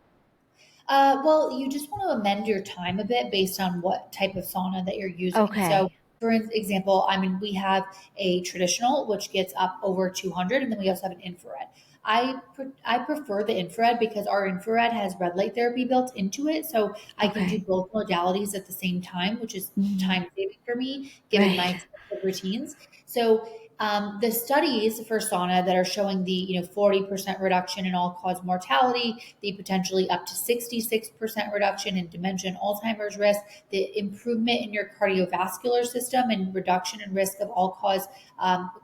Well, you just want to amend your time a bit based on what type of sauna that you're using. So, Okay. for example, I mean, we have a traditional, which gets up over 200, and then we also have an infrared. I prefer the infrared because our infrared has red light therapy built into it, so I can do Okay. both modalities at the same time, which is Mhm. time saving for me given my Right. extensive routines. So the studies for sauna that are showing the 40% reduction in all cause mortality, the potentially up to 66% reduction in dementia and Alzheimer's risk, the improvement in your cardiovascular system and reduction in risk of all cause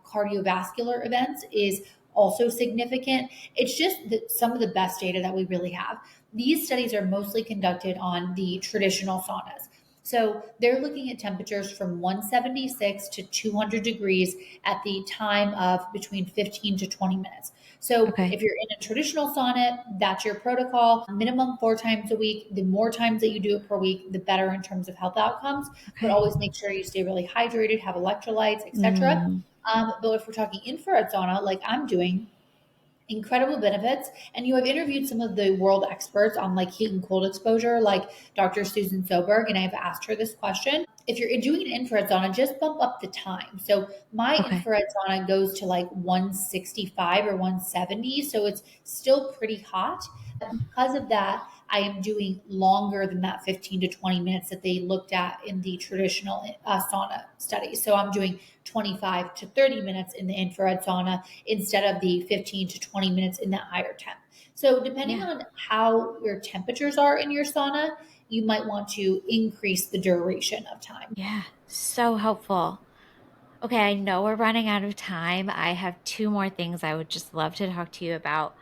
cardiovascular events is also significant. It's just some of the best data that we really have. These studies are mostly conducted on the traditional saunas. So they're looking at temperatures from 176 to 200 degrees at the time of between 15 to 20 minutes. So Okay. if you're in a traditional sauna, that's your protocol. Minimum 4 times a week. The more times that you do it per week, the better in terms of health outcomes. But Okay. always make sure you stay really hydrated, have electrolytes, etc. Mm. But if we're talking infrared sauna, like I'm doing, incredible benefits. And you have interviewed some of the world experts on like heat and cold exposure, like Dr. Susan Soberg, and I've asked her this question. If you're doing an infrared sauna, just bump up the time. So my Okay. infrared sauna goes to like 165 or 170, so it's still pretty hot. Because of that, I am doing longer than that 15 to 20 minutes that they looked at in the traditional sauna study. So I'm doing 25 to 30 minutes in the infrared sauna instead of the 15 to 20 minutes in that higher temp. So, depending Yeah. on how your temperatures are in your sauna, you might want to increase the duration of time. Yeah. So helpful. Okay, I know we're running out of time. I have two more things I would just love to talk to you about.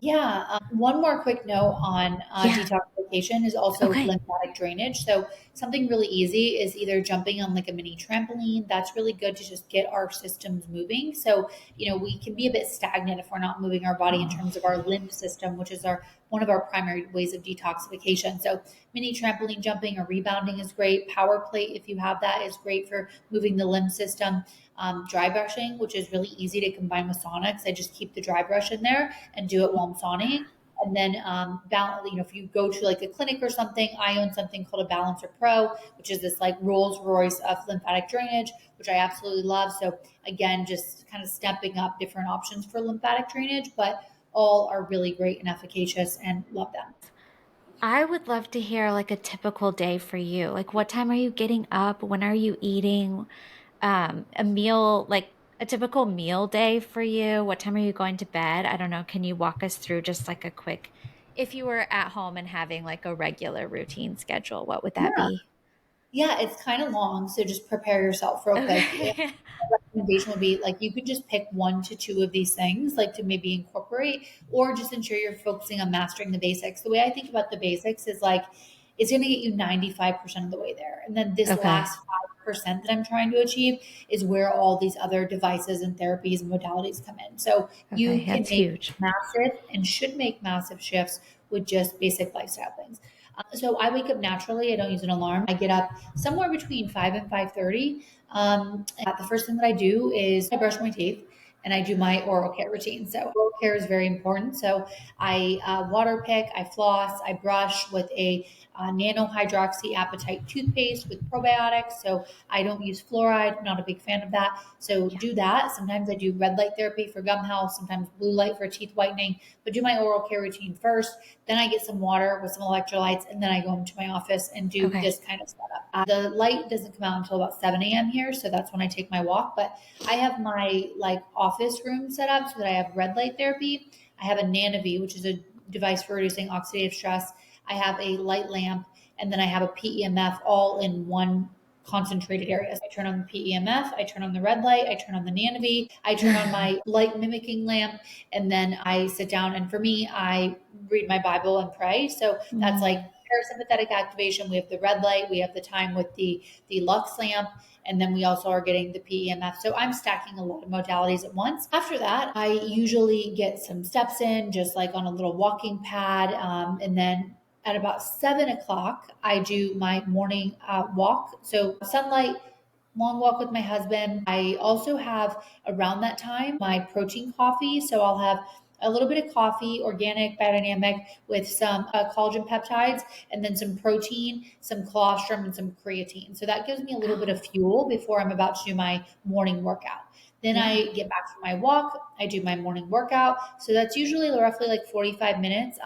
Yeah. One more quick note on Yeah. detoxification is also Okay. lymphatic drainage. So, something really easy is either jumping on like a mini trampoline. That's really good to just get our systems moving. So, we can be a bit stagnant if we're not moving our body in Oh, terms of our lymph system, which is our one of our primary ways of detoxification. So, mini trampoline jumping or rebounding is great. Power plate, if you have that, is great for moving the lymph system. Dry brushing, which is really easy to combine with sauna because I just keep the dry brush in there and do it while I'm sauning. And then, if you go to like a clinic or something, I own something called a Balancer Pro, which is this like Rolls Royce of lymphatic drainage, which I absolutely love. So again, just kind of stepping up different options for lymphatic drainage, but all are really great and efficacious and love them. I would love to hear like a typical day for you. Like, what time are you getting up? When are you eating? A meal, like a typical meal day for you? What time are you going to bed? I don't know. Can you walk us through just like a quick, if you were at home and having like a regular routine schedule, what would that Yeah. be? Yeah, it's kind of long, so just prepare yourself real quick. Okay. Recommendation would be like you could just pick 1 to 2 of these things, like to maybe incorporate, or just ensure you're focusing on mastering the basics. The way I think about the basics is like it's going to get you 95% of the way there. And then this Okay. last 5% that I'm trying to achieve is where all these other devices and therapies and modalities come in. So you Okay. can That's make huge. massive and should make massive shifts with just basic lifestyle things. So I wake up naturally. I don't use an alarm. I get up somewhere between 5 and 5:30. And the first thing that I do is I brush my teeth and I do my oral care routine. So oral care is very important. So I water pick, I floss, I brush with a nano hydroxyapatite toothpaste with probiotics. So I don't use fluoride. I'm not a big fan of that. So Yeah. do that. Sometimes I do red light therapy for gum health. Sometimes blue light for teeth whitening. But do my oral care routine first. Then I get some water with some electrolytes, and then I go into my office and do Okay. this kind of setup. The light doesn't come out until about 7 a.m. here, so that's when I take my walk. But I have my like office room set up so that I have red light therapy. I have a Nanovi, which is a device for reducing oxidative stress. I have a light lamp, and then I have a PEMF all in one concentrated area. So I turn on the PEMF, I turn on the red light, I turn on the Nanovi, I turn on my light mimicking lamp, and then I sit down. And for me, I read my Bible and pray. So that's like Mm. parasympathetic activation. We have the red light, we have the time with the Lux lamp, and then we also are getting the PEMF. So I'm stacking a lot of modalities at once. After that, I usually get some steps in, just like on a little walking pad, and then at about 7 o'clock, I do my morning walk. So sunlight, long walk with my husband. I also have around that time my protein coffee. So I'll have a little bit of coffee, organic, biodynamic, with some collagen peptides, and then some protein, some colostrum, and some creatine. So that gives me a little bit Oh, of fuel before I'm about to do my morning workout. Then yeah. I get back from my walk. I do my morning workout. So that's usually roughly like 45 minutes.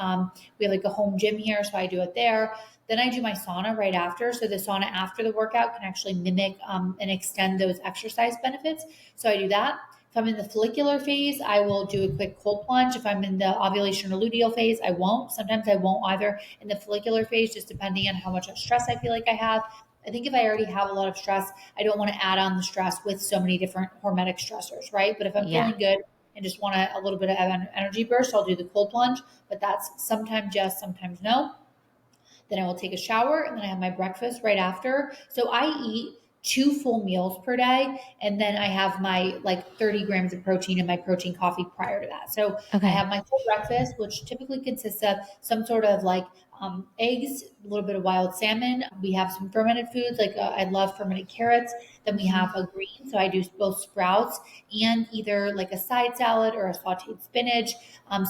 We have like a home gym here, so I do it there. Then I do my sauna right after. So the sauna after the workout can actually mimic and extend those exercise benefits. So I do that. If I'm in the follicular phase, I will do a quick cold plunge. If I'm in the ovulation or luteal phase, I won't. Sometimes I won't either in the follicular phase, just depending on how much stress I feel like I have. I think if I already have a lot of stress, I don't want to add on the stress with so many different hormetic stressors, right? But if I'm Yeah. feeling good and just want a little bit of energy burst, I'll do the cold plunge. But that's sometimes yes, sometimes no. Then I will take a shower and then I have my breakfast right after. So I eat two full meals per day. And then I have my like 30 grams of protein in my protein coffee prior to that. So I Okay. have my full breakfast, which typically consists of some sort of like eggs, a little bit of wild salmon. We have some fermented foods, like I love fermented carrots. Then we Hmm. have a green. So I do both sprouts and either like a side salad or a sauteed spinach.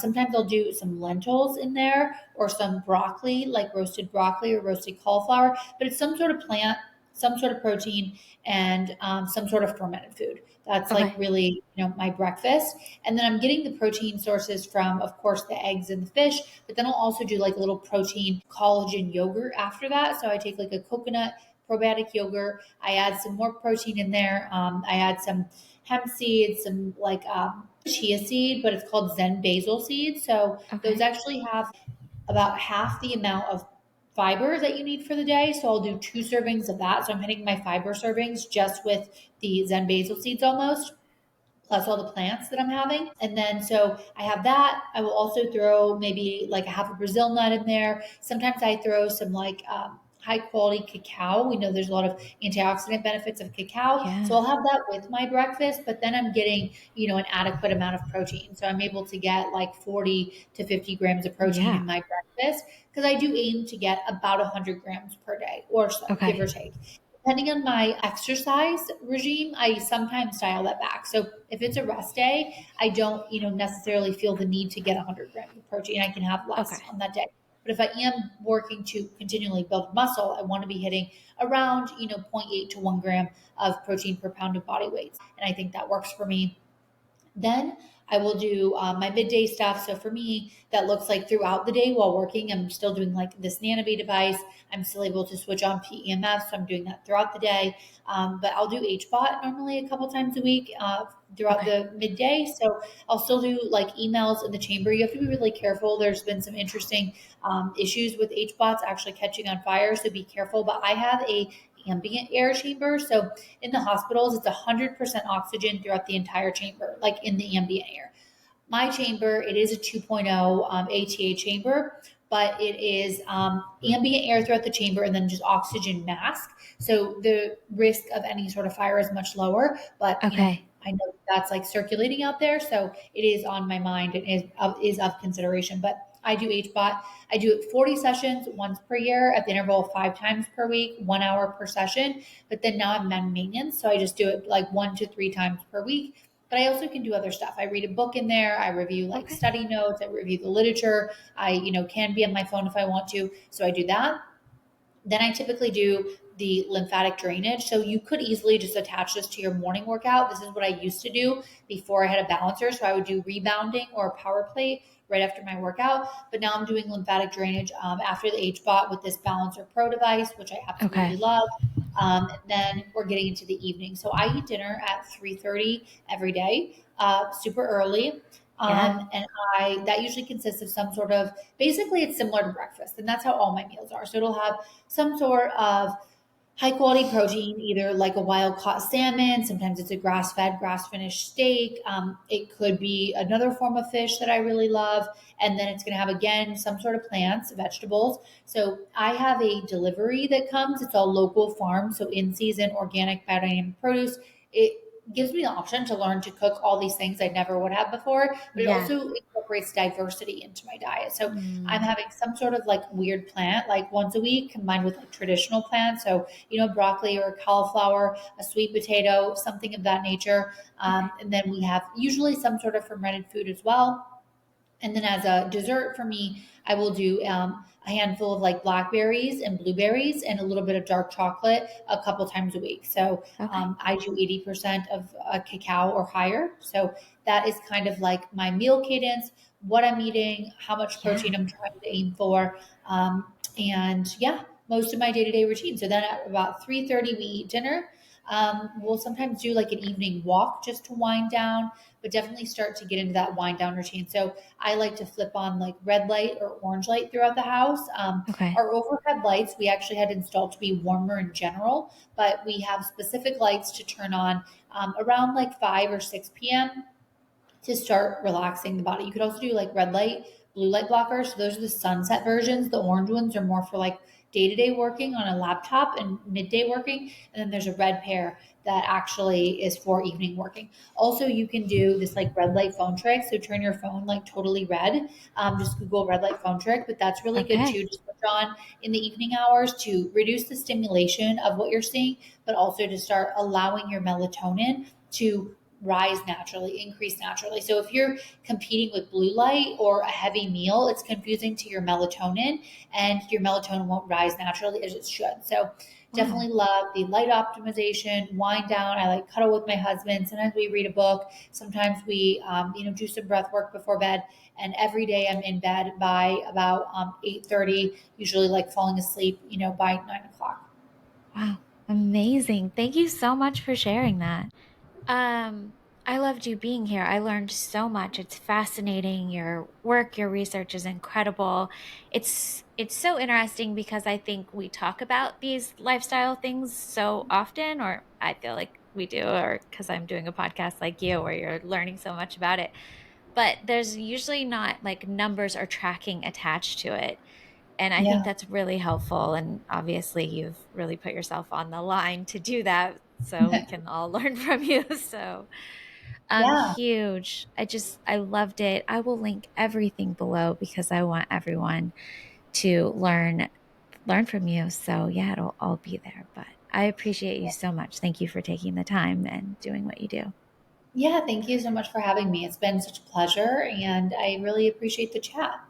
Sometimes I'll do some lentils in there or some broccoli, like roasted broccoli or roasted cauliflower, but it's some sort of plant, some sort of protein, and some sort of fermented food. That's like Okay. really, my breakfast. And then I'm getting the protein sources from, of course, the eggs and the fish, but then I'll also do like a little protein collagen yogurt after that. So I take like a coconut probiotic yogurt. I add some more protein in there. I add some hemp seeds, some like chia seed, but it's called Zen basil seed. So those Okay. actually have about half the amount of fiber that you need for the day. So I'll do 2 servings of that. So I'm hitting my fiber servings just with the Zen basil seeds almost, plus all the plants that I'm having. And then so I have that. I will also throw maybe like a half a Brazil nut in there. Sometimes I throw some like high quality cacao. We know there's a lot of antioxidant benefits of cacao. So Yeah. I'll have that with my breakfast, but then I'm getting, an adequate amount of protein. So I'm able to get like 40 to 50 grams of protein Yeah. in my breakfast because I do aim to get about 100 grams per day or so, give or Okay. take. Depending on my exercise regime, I sometimes dial that back. So if it's a rest day, I don't, necessarily feel the need to get 100 grams of protein. I can have less Okay. on that day. But if I am working to continually build muscle, I want to be hitting around, zero point 0.8 to 1 gram of protein per pound of body weight. And I think that works for me. Then I will do my midday stuff. So for me, that looks like throughout the day while working, I'm still doing like this Nanobee device. I'm still able to switch on PEMF, so I'm doing that throughout the day. But I'll do HBOT normally a couple times a week throughout Okay. the midday. So I'll still do like emails in the chamber. You have to be really careful. There's been some interesting issues with HBOTs actually catching on fire, so be careful. But I have a ambient air chamber. So in the hospitals, it's 100% oxygen throughout the entire chamber, like in the ambient air. My chamber, it is a 2.0 ATA chamber, but it is ambient air throughout the chamber and then just oxygen mask. So the risk of any sort of fire is much lower, but Okay. I know that's like circulating out there, so it is on my mind and is of consideration. But I do HBOT. I do it 40 sessions once per year at the interval of 5 times per week, 1 hour per session. But then now I'm on maintenance, so I just do it like 1 to 3 times per week. But I also can do other stuff. I read a book in there. I review like Okay. study notes. I review the literature. I, can be on my phone if I want to. So I do that. Then I typically do the lymphatic drainage. So you could easily just attach this to your morning workout. This is what I used to do before I had a balancer. So I would do rebounding or a power plate right after my workout. But now I'm doing lymphatic drainage after the HBOT with this Balancer Pro device, which I absolutely Okay. love. And then we're getting into the evening. So I eat dinner at 3:30 every day, super early. Yeah. And I that usually consists of some sort of basically it's similar to breakfast, and that's how all my meals are. So it'll have some sort of high quality protein, either like a wild caught salmon. Sometimes it's a grass fed, grass finished steak. It could be another form of fish that I really love. And then it's going to have, again, some sort of plants, vegetables. So I have a delivery that comes. It's all local farm. So in season, organic, biodynamic produce. It gives me the option to learn to cook all these things I never would have before, but it Yeah. also incorporates diversity into my diet. So I'm Mm. having some sort of like weird plant like once a week combined with like traditional plants. So, broccoli or cauliflower, a sweet potato, something of that nature. Okay. And then we have usually some sort of fermented food as well. And then as a dessert for me, I will do a handful of like blackberries and blueberries and a little bit of dark chocolate a couple times a week. So Okay. I do 80% of cacao or higher. So that is kind of like my meal cadence, what I'm eating, how much protein Yeah. I'm trying to aim for. And yeah, most of my day-to-day routine. So then at about 3:30 we eat dinner. We'll sometimes do like an evening walk just to wind down, but definitely start to get into that wind down routine. So I like to flip on like red light or orange light throughout the house. Okay. Our overhead lights we actually had installed to be warmer in general, but we have specific lights to turn on around like 5 or 6 p.m. to start relaxing the body. You could also do like red light, blue light blockers. So those are the sunset versions. The orange ones are more for like day to day working on a laptop and midday working. And then there's a red pair that actually is for evening working. Also, you can do this like red light phone trick. So turn your phone like totally red. Just Google red light phone trick, but that's really good Okay. too to switch on in the evening hours to reduce the stimulation of what you're seeing, but also to start allowing your melatonin to rise naturally, increase naturally. So if you're competing with blue light or a heavy meal, it's confusing to your melatonin and your melatonin won't rise naturally as it should. So Wow. definitely love the light optimization, wind down. I like cuddle with my husband. Sometimes we read a book. Sometimes we, do some breath work before bed. And every day I'm in bed by about 8:30, usually like falling asleep, by 9 o'clock. Wow. Amazing. Thank you so much for sharing that. Um, I loved you being here. I learned so much. It's fascinating. Your work, your research is incredible. It's so interesting because I think we talk about these lifestyle things so often, or I feel like we do, or because I'm doing a podcast like you where you're learning so much about it. But there's usually not like numbers or tracking attached to it. And I think Yeah. that's really helpful. And obviously, you've really put yourself on the line to do that. So we can all learn from you. So Yeah. huge. I loved it. I will link everything below because I want everyone to learn from you. So yeah, it'll all be there. But I appreciate you so much. Thank you for taking the time and doing what you do. Yeah, thank you so much for having me. It's been such a pleasure, and I really appreciate the chat.